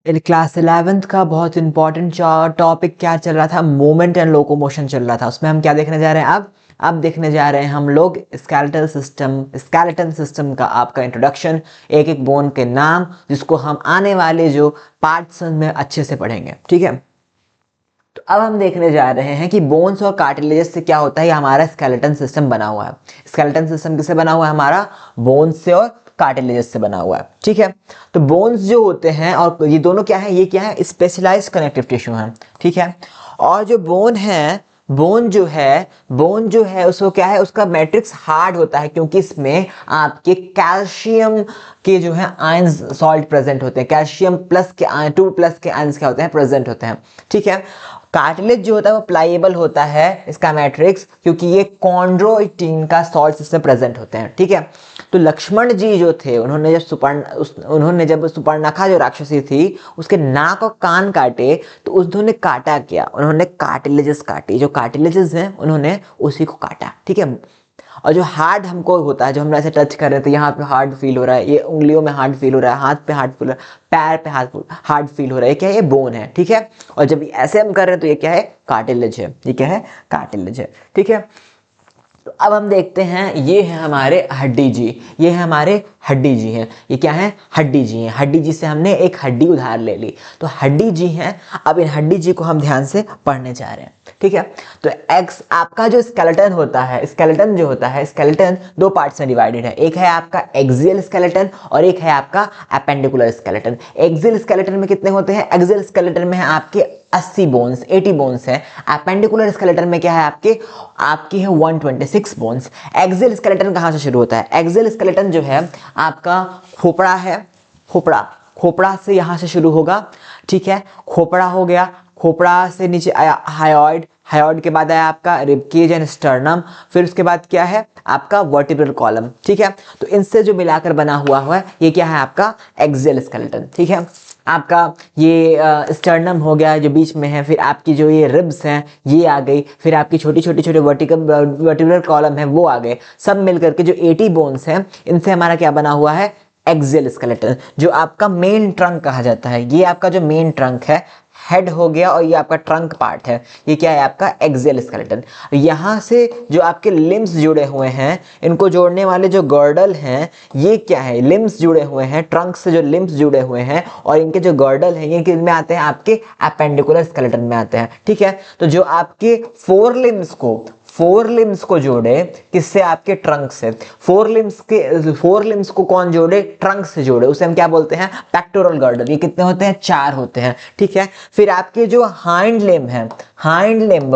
In class 11th का बहुत important topic क्या चल रहा था, मूवमेंट एंड लोकोमोशन चल रहा था। उसमें हम क्या देखने जा रहे हैं, अब देखने जा रहे हैं हम लोग स्केलेटन सिस्टम का आपका इंट्रोडक्शन, एक एक बोन के नाम, जिसको हम आने वाले जो पार्ट्स में अच्छे से पढ़ेंगे। ठीक है, तो अब हम देखने जा रहे हैं कि बोन्स और कार्टिलेजेस से क्या होता है। ये हमारा स्केलेटन सिस्टम बना हुआ है। स्केलेटन सिस्टम किससे बना हुआ है, हमारा बोन्स से और कार्टिलेजेस से बना हुआ है। ठीक है, तो बोन्स जो होते हैं और ये दोनों क्या है, ये क्या है, स्पेशलाइज्ड कनेक्टिव टिश्यू है। ठीक है, और जो बोन जो है उसको क्या है, उसका मैट्रिक्स हार्ड होता है, क्योंकि इसमें आपके कैल्शियम के जो है आयंस सॉल्ट प्रेजेंट होते हैं। कैल्शियम प्लस के 2+ के आयंस क्या होते हैं, प्रेजेंट होते हैं। ठीक है, कार्टिलेज जो होता है वो प्लाइएबल होता है, इसका मैट्रिक्स, क्योंकि ये कॉन्ड्रोइटिन का सॉल्ट इसमें प्रेजेंट होते हैं। ठीक है, तो लक्ष्मण जी जो थे, उन्होंने जब सुपर्णखा जो राक्षसी थी उसके नाक और कान काटे, तो उन्होंने काटा क्या, उन्होंने कार्टिलेजेस काटी। जो कार्टिलेजेस हैं उन्होंने उसी को काटा। ठीक है, और जो हार्ड हमको होता है, जो हम ऐसे टच कर रहे थे, यहाँ पे हार्ड फील हो रहा है, ये उंगलियों में हार्ड फील हो रहा है, हाथ पे हार्ड फील हो रहा है, पैर पे हार्ड फील हो रहा है, ये क्या है, ये बोन है। ठीक है, और जब ऐसे हम कर रहे हैं तो ये क्या है, कार्टिलेज है। ये क्या है, कार्टिलेज है। ठीक है, तो अब हम देखते हैं, ये है हमारे हड्डी जी, ये है हमारे हड्डी जी हैं। ये क्या है, हड्डी जी हैं। हड्डी जी से हमने एक हड्डी उधार ले ली, तो हड्डी जी हैं। अब इन हड्डी जी को हम ध्यान से पढ़ने जा रहे हैं। ठीक है, तो आपका जो स्केलेटन होता है, स्केलेटन जो होता है, स्केलेटन दो पार्ट्स में डिवाइडेड है। एक है आपका एक्सियल स्केलेटन और एक है आपका एपेंडिकुलर स्केलेटन। एक्सियल स्केलेटन में कितने होते हैं, एक्सियल स्केलेटन में है आपके 80 बोन्स है। एपेंडिकुलर स्केलेटन में क्या है, आपकी है 126 बोन्स। एक्सियल स्केलेटन कहां से शुरू होता है, एक्सियल स्केलेटन जो है आपका खोपड़ा है, खोपड़ा से यहां से शुरू होगा। ठीक है, खोपड़ा हो गया, खोपड़ा से नीचे आया हायोइड के बाद आया आपका रिबकेज एंड स्टर्नम, फिर उसके बाद क्या है आपका वर्टिब्रल कॉलम। ठीक है, तो इनसे जो मिलाकर बना हुआ है, ये क्या है आपका एक्सियल स्केलेटन। ठीक है, आपका ये स्टर्नम हो गया जो बीच में है, फिर आपकी जो ये रिब्स हैं ये आ गई, फिर आपकी छोटे वर्टिब्रल कॉलम है वो आ गए। सब मिलकर के जो 80 बोन्स हैं, इनसे हमारा क्या बना हुआ है, एक्सियल स्केलेटन, जो आपका मेन ट्रंक कहा जाता है। ये आपका जो मेन ट्रंक है, हेड हो गया, और ये आपका ट्रंक पार्ट है, ये क्या है आपका एक्सियल स्केलेटन। यहां से जो आपके लिम्स जुड़े हुए हैं, इनको जोड़ने वाले जो गर्डल हैं, ये क्या है, लिम्स जुड़े हुए हैं, ट्रंक से जो लिम्स जुड़े हुए हैं, और इनके जो गर्डल हैं, ये किस में आते हैं, आपके एपेंडिकुलर स्केलेटन में आते हैं। ठीक है, तो जो आपके फोर लिम्स को जोड़े किससे, आपके ट्रंक से। फोर लिम्स को कौन जोड़े, ट्रंक से जोड़े, उसे हम क्या बोलते हैं, पेक्टोरल गर्डल। ये कितने होते हैं, 4 होते हैं। ठीक है, फिर आपके जो हाइंड लिम्ब है, हाइंड लिम्ब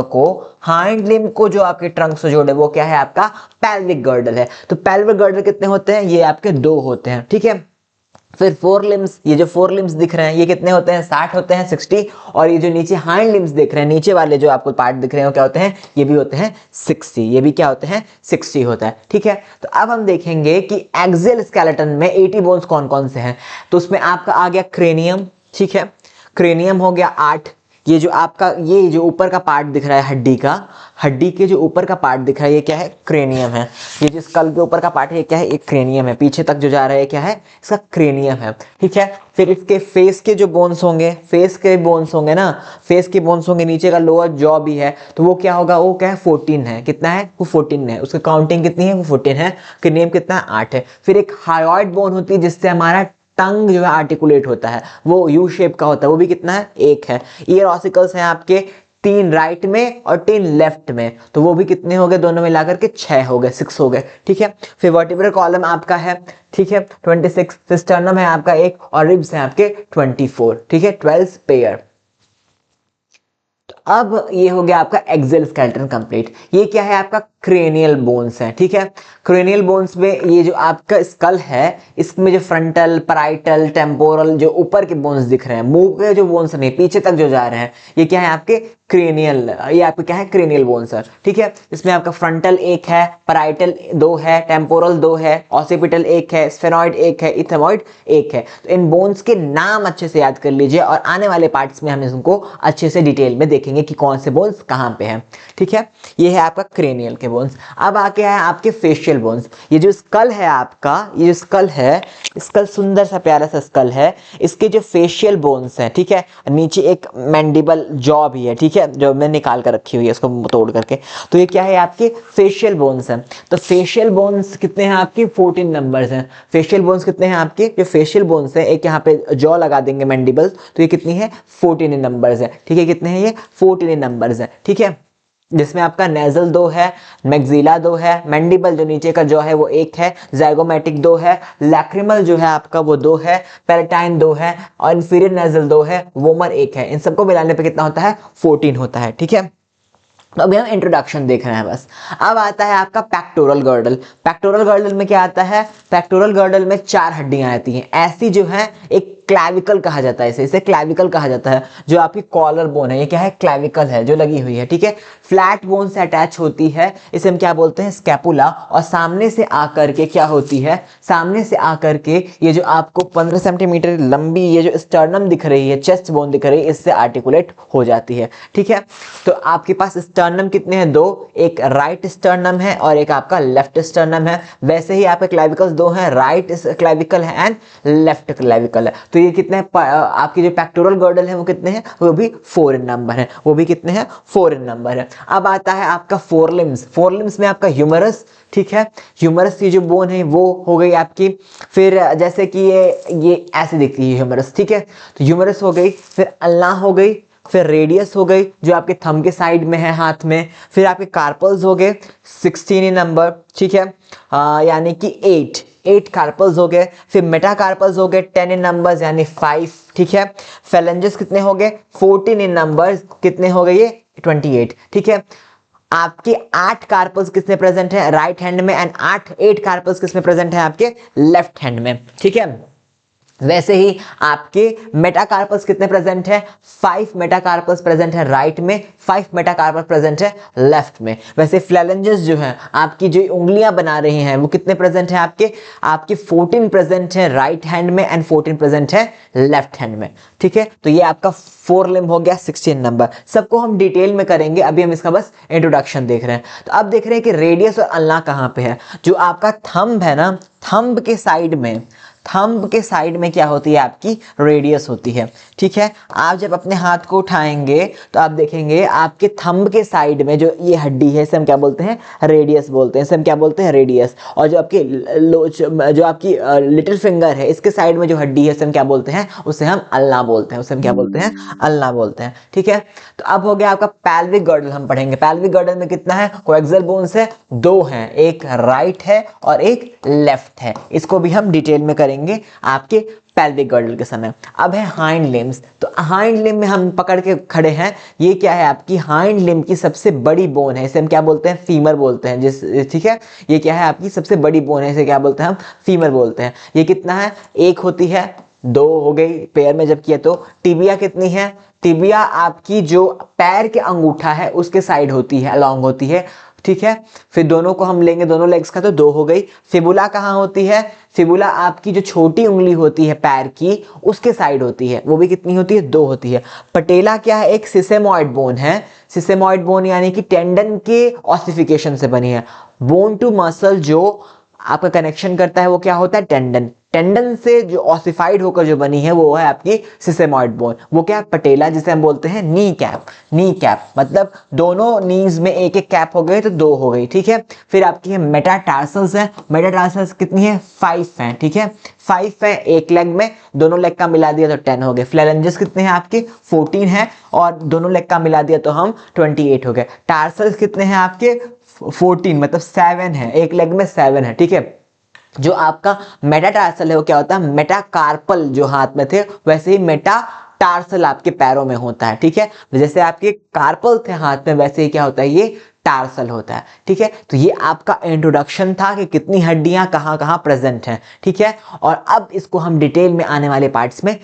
को जो आपके ट्रंक से जोड़े, वो क्या है आपका पेल्विक गर्डल है। तो पेल्विक गर्डल कितने होते हैं, ये आपके 2 होते हैं। ठीक है, फिर ये जो फोर लिम्स दिख रहे हैं, ये कितने होते हैं, 60 होते हैं, 60। और ये जो नीचे हाइंड लिम्स दिख रहे हैं, नीचे वाले जो आपको पार्ट दिख रहे हैं, वो क्या होते हैं, ये भी होते हैं 60। ये भी क्या होते हैं, 60 होता है। ठीक है, तो अब हम देखेंगे कि एक्सियल स्केलेटन में 80 बोन्स कौन कौन से हैं। तो उसमें आपका आ गया क्रेनियम। ठीक है, क्रेनियम हो गया 8। ये जो आपका ये जो ऊपर का पार्ट दिख रहा है हड्डी के जो ऊपर का पार्ट दिख रहा है, ये क्या है, क्रेनियम है। ये जो स्कल के ऊपर का पार्ट है, ये क्या है, एक क्रेनियम है। पीछे तक जो जा रहा है, क्या है, इसका क्रेनियम है। ठीक है, फिर इसके फेस के जो बोन्स होंगे, फेस के बोन्स होंगे, नीचे का लोअर जॉ भी है, तो वो क्या होगा, वो क्या है, 14 है। कितना है, वो 14 है। उसकी काउंटिंग कितनी है, वो 14 है। क्रेनियम कितना है, 8 है। फिर एक हायोइड बोन होती है, जिससे हमारा टंग जो है आर्टिकुलेट होता है, वो यू शेप का होता है, वो भी कितना है, 1 है। ईयर ऑसिकल्स हैं आपके 3 राइट में और 3 लेफ्ट में, तो वो भी कितने हो गए, दोनों मिलाकर के 6 हो गए, 6 हो गए। ठीक है, फिर वर्टिब्रल कॉलम आपका है, ठीक है, 26। फिर स्टर्नम है आपका 1 और रिब्स हैं आपके 24। ठीक है, 12 पेयर। अब ये हो गया आपका एक्सियल स्केलेटन कंप्लीट। ये क्या है, आपका क्रेनियल बोन्स है। ठीक है, क्रेनियल बोन्स में ये जो आपका स्कल है, इसमें जो फ्रंटल, पैराइटल, टेम्पोरल, जो ऊपर के बोन्स दिख रहे हैं, मुंह के जो बोन्स नहीं, पीछे तक जो जा रहे हैं, ये क्या है आपके क्रेनियल, ये आपके क्या है, क्रेनियल बोन्स है। ठीक है, इसमें आपका फ्रंटल 1 है, पैराइटल 2 है, टेम्पोरल 2 है, ऑसिपिटल 1 है, स्फेनॉइड 1 है, इथेमॉइड 1 है। तो इन बोन्स के नाम अच्छे से याद कर लीजिए, और आने वाले पार्ट्स में हम इनको अच्छे से डिटेल में देखेंगे कि कौन से बोन्स कहां पे हैं। ठीक है, ये है आपका क्रेनियल के बोन्स। अब आके है आपके फेशियल बोन्स। ये जो स्कल है आपका, ये जो स्कल है, स्कल सुंदर सा प्यारा सा स्कल है, इसके जो फेशियल बोन्स हैं, ठीक है, नीचे एक मैंडिबल जॉ भी है, ठीक है, जो मैं निकाल कर रखी हुई है इसको तोड़ करके। तो ये क्या है आपके फेशियल बोन्स हैं। तो फेशियल बोन्स कितने हैं आपके 14 नंबर्स हैं। फेशियल बोन्स कितने हैं आपके, जो फेशियल बोन्स है, एक यहाँ पे जॉ लगा देंगे मैंडिबल, तो ये कितनी है 14 नंबर्स है, ठीक है, कितने हैं ये 14 नंबर्स है, ठीक है, जिसमें आपका नेजल 2 है, मैक्सिला 2 है, मैंडिबल जो नीचे का जो है वो 1 है, जाइगोमेटिक 2 है, लैक्रिमल जो है आपका वो 2 है, पैलेटाइन 2 है और इंफीरियर नेजल 2 है, वोमर 1 है। इन सबको मिलाने पे कितना होता है 14 होता है, ठीक है। तो अभी हम इंट्रोडक्शन देख रहे हैं बस। अब आता है आपका पेक्टोरल गर्डल। पेक्टोरल गर्डल में क्या आता है, पेक्टोरल गर्डल में 4 हड्डियां आती हैं ऐसी, जो है एक क्लैविकल कहा जाता है, इसे क्लैविकल कहा जाता है। जो आपकी कॉलर बोन है, ये क्या है क्लैविकल है जो लगी हुई है, ठीक है, फ्लैट बोन से अटैच होती है, इसे हम क्या बोलते हैं स्कैपुला। और सामने से आकर के क्या होती है, सामने से आकर के ये जो आपको 15 सेंटीमीटर लंबी ये जो स्टर्नम दिख रही है, चेस्ट बोन दिख रही है, इससे आर्टिकुलेट हो जाती है, ठीक है। तो आपके पास स्टर्नम कितने हैं 2, एक राइट स्टर्नम है और एक आपका लेफ्ट स्टर्नम है। वैसे ही आपके क्लैविकल्स 2 हैं, राइट क्लैविकल है एंड लेफ्ट क्लैविकल है। तो ये कितने आपकी जो पेक्टोरल गर्डल है वो कितने हैं, वो भी 4 इन नंबर है, वो भी कितने हैं 4 इन नंबर है। अब आता है आपका फोरलिम्स। फोरलिम्स में आपका ह्यूमरस, ठीक है, ह्यूमरस की जो बोन है वो हो गई आपकी। फिर जैसे कि ये ऐसे दिखती है ह्यूमरस, ठीक है, तो ह्यूमरस हो गई, फिर अल्ना हो गई, फिर रेडियस हो गई जो आपके थंब के साइड में है हाथ में, फिर आपके कार्पल्स हो गए 16 नंबर, ठीक है, यानी कि 8 कार्पल्स हो गए। फिर मेटाकार्पल्स हो गए 10 इन नंबर्स यानी 5, ठीक है। फेलेंजेस कितने हो गए 14 इन नंबर्स, कितने हो गए ये 28, ठीक है। आपके 8 कार्पल्स किसमें प्रेजेंट है राइट हैंड में एंड 8 कार्पल्स किसमें प्रेजेंट है आपके लेफ्ट हैंड में, ठीक है। वैसे ही आपके मेटाकार्पस कितने प्रेजेंट है 5 मेटाकार्पस प्रेजेंट है राइट में, 5 मेटाकार्पस प्रेजेंट है लेफ्ट में। वैसे फ्लैलेंजेस जो है आपकी जो उंगलियां बना रही हैं वो कितने प्रेजेंट है आपके 14 प्रेजेंट है राइट हैंड में एंड 14 प्रेजेंट है लेफ्ट हैंड में, ठीक है। तो ये आपका 4 लिम्ब हो गया 16 नंबर। सबको हम डिटेल में करेंगे, अभी हम इसका बस इंट्रोडक्शन देख रहे हैं। तो अब देख रहे हैं कि रेडियस और अल्ना कहाँ पे है। जो आपका थंब है ना, थंब के साइड में, थंब के साइड में क्या होती है आपकी रेडियस होती है, ठीक है। आप जब अपने हाथ को उठाएंगे तो आप देखेंगे आपके थंब के साइड में जो ये हड्डी है इसे हम क्या बोलते हैं रेडियस बोलते हैं, इसे हम क्या बोलते हैं रेडियस। और जो आपकी जो आपकी लिटिल फिंगर है इसके साइड में जो हड्डी है इसे हम क्या बोलते हैं, उसे हम अल्ना बोलते हैं, उसे हम क्या बोलते हैं अल्ना बोलते हैं, ठीक है। तो अब हो गया आपका पैल्विक गर्डल, हम पढ़ेंगे पैल्विक गर्डल में कितना है, कोएक्सियल बोन्स है 2 हैं, एक राइट है और एक लेफ्ट है। इसको भी हम डिटेल में करेंगे आपके पैल्विक गर्डल के समय। अब है हाइंड लिम्स। तो हाइंड लिम्ब में हम पकड़ के खड़े हैं, ये क्या है आपकी हाइंड लिम्ब की सबसे बड़ी बोन है, इसे हम क्या बोलते हैं फीमर बोलते हैं, ठीक है। ये क्या है आपकी सबसे बड़ी बोन है, इसे क्या बोलते हैं हम फीमर बोलते हैं। ये कितना है 1 होती है, 2 हो गई पेयर में जब किया तो। टिबिया कितनी है, टिबिया आपकी जो पैर के अंगूठा है उसके साइड होती है, अलॉन्ग होती है, ठीक है। फिर दोनों को हम लेंगे दोनों लेग्स का तो 2 हो गई। फिबुला कहाँ होती है, फिबुला आपकी जो छोटी उंगली होती है पैर की उसके साइड होती है, वो भी कितनी होती है 2 होती है। पटेला क्या है एक सिसेमॉइड बोन है, सिसेमॉइड बोन यानी कि टेंडन के ऑसिफिकेशन से बनी है। बोन टू मसल जो आपका कनेक्शन करता है वो क्या होता है टेंडन, टेंडन से जो ऑसिफाइड होकर जो बनी है वो है आपकी सिसेमॉइड बोन, वो क्या है पटेला, जिसे हम बोलते हैं नी कैप। नी कैप मतलब दोनों नीज में एक एक कैप हो गए तो 2 हो गई, ठीक है। फिर आपकी है मेटाटार्सल्स है, मेटाटार्सल्स कितनी है 5 हैं, ठीक है, 5 है एक लेग में, दोनों लेग का मिला दिया तो 10 हो गए। फ्लैलेंजेस कितने हैं आपके 14 है और दोनों लेग का मिला दिया तो हम 28 हो गए। टार्सल्स कितने हैं आपके 14 मतलब 7 है, एक लेग में 7 है, ठीक है। जो आपका मेटाटार्सल है वो क्या होता है मेटाकार्पल जो हाथ में थे वैसे ही मेटाटार्सल आपके पैरों में होता है, ठीक है। जैसे आपके कार्पल थे हाथ में वैसे ही क्या होता है ये टार्सल होता है, ठीक है। तो ये आपका इंट्रोडक्शन था कि कितनी हड्डियां कहाँ कहाँ प्रेजेंट हैं, ठीक है। और अब इसको हम डिटेल में आने वाले पार्ट्स में